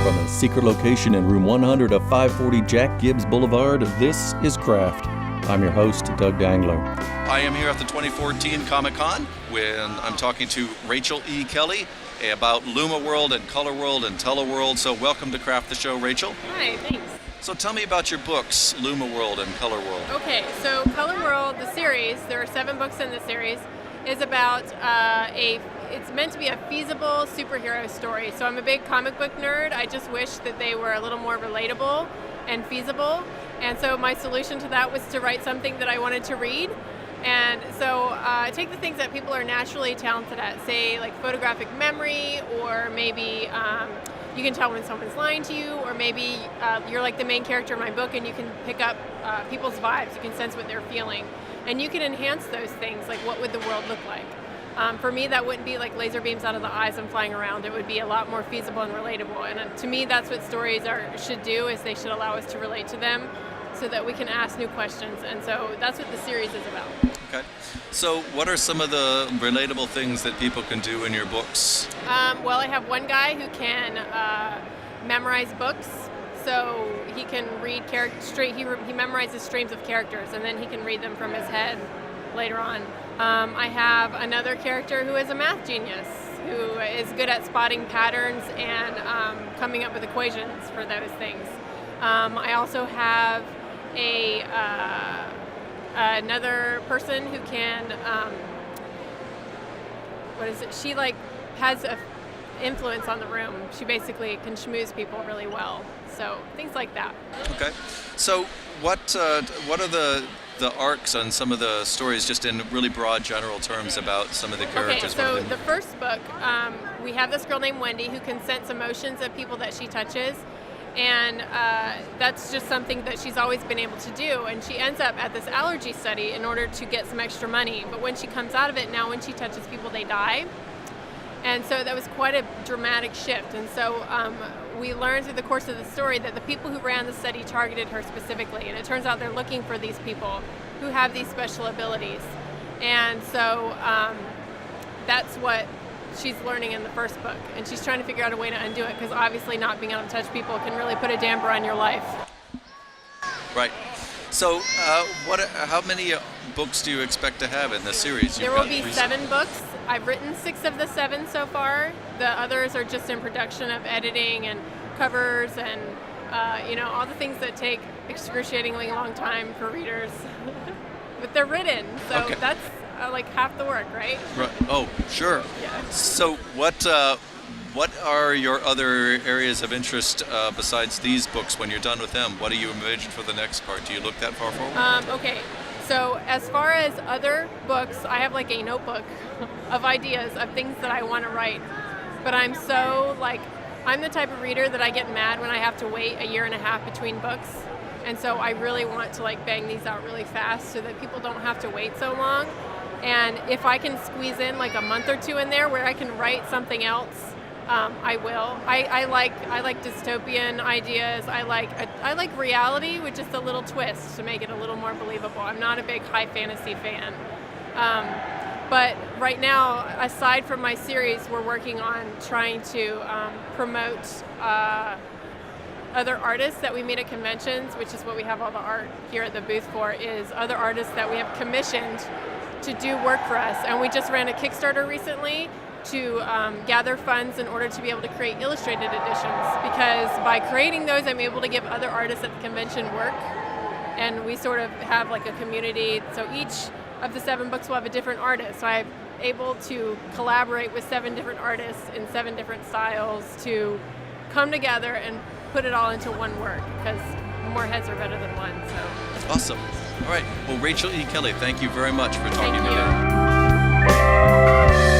From a secret location in room 100 of 540 Jack Gibbs Boulevard, this is Craft. I'm your host, Doug Dangler. I am here at the 2014 Comic-Con when I'm talking to Rachel E. Kelly about LumaWorld and ColorWorld and ColorWorld. So welcome to Craft the Show, Rachel. Hi, thanks. So tell me about your books, LumaWorld and ColorWorld. Okay, so ColorWorld, the series, there are 7 books in the series, is about it's meant to be a feasible superhero story. So I'm a big comic book nerd. I just wish that they were a little more relatable and feasible. And so my solution to that was to write something that I wanted to read. And so I take the things that people are naturally talented at, say like photographic memory, or maybe you can tell when someone's lying to you, or maybe you're like the main character in my book and you can pick up people's vibes, you can sense what they're feeling. And you can enhance those things, like what would the world look like? For me, that wouldn't be like laser beams out of the eyes and flying around. It would be a lot more feasible and relatable. And to me, that's what stories should do, is they should allow us to relate to them so that we can ask new questions. And so that's what the series is about. Okay. So what are some of the relatable things that people can do in your books? Well, I have one guy who can memorize books. So he can read he memorizes streams of characters, and then he can read them from his head later on. I have another character who is a math genius, who is good at spotting patterns and coming up with equations for those things. I also have another person who can, she like has a influence on the room. She basically can schmooze people really well. So things like that. Okay. So what are the arcs on some of the stories, just in really broad general terms about some of the characters? Okay, so the first book, we have this girl named Wendy who can sense emotions of people that she touches. And that's just something that she's always been able to do. And she ends up at this allergy study in order to get some extra money. But when she comes out of it, now when she touches people, they die. And so that was quite a dramatic shift. And so we learned through the course of the story that the people who ran the study targeted her specifically. And it turns out they're looking for these people who have these special abilities. And so that's what she's learning in the first book. And she's trying to figure out a way to undo it, because obviously not being able to touch people can really put a damper on your life. Right. So how many books do you expect to have in the series? There will be 7 books. I've written 6 of the 7 so far. The others are just in production of editing and covers and all the things that take excruciatingly long time for readers. But they're written, so okay. That's like half the work, right? Right. Oh, sure. Yeah. So what are your other areas of interest besides these books when you're done with them? What do you envision for the next part? Do you look that far forward? Okay. So as far as other books, I have like a notebook of ideas of things that I want to write. But I'm the type of reader that I get mad when I have to wait a year and a half between books. And so I really want to bang these out really fast so that people don't have to wait so long. And if I can squeeze in like a month or 2 in there where I can write something else, I will. I like dystopian ideas. I like reality with just a little twist to make it a little more believable. I'm not a big high fantasy fan. But right now, aside from my series, we're working on trying to promote other artists that we meet at conventions, which is what we have all the art here at the booth for, is other artists that we have commissioned to do work for us. And we just ran a Kickstarter recently to gather funds in order to be able to create illustrated editions, because by creating those, I'm able to give other artists at the convention work, and we sort of have like a community. So each of the 7 books will have a different artist. So I'm able to collaborate with 7 different artists in 7 different styles to come together and put it all into one work, because more heads are better than one. So awesome. All right. Well, Rachel E. Kelly, thank you very much for talking Thank today. you.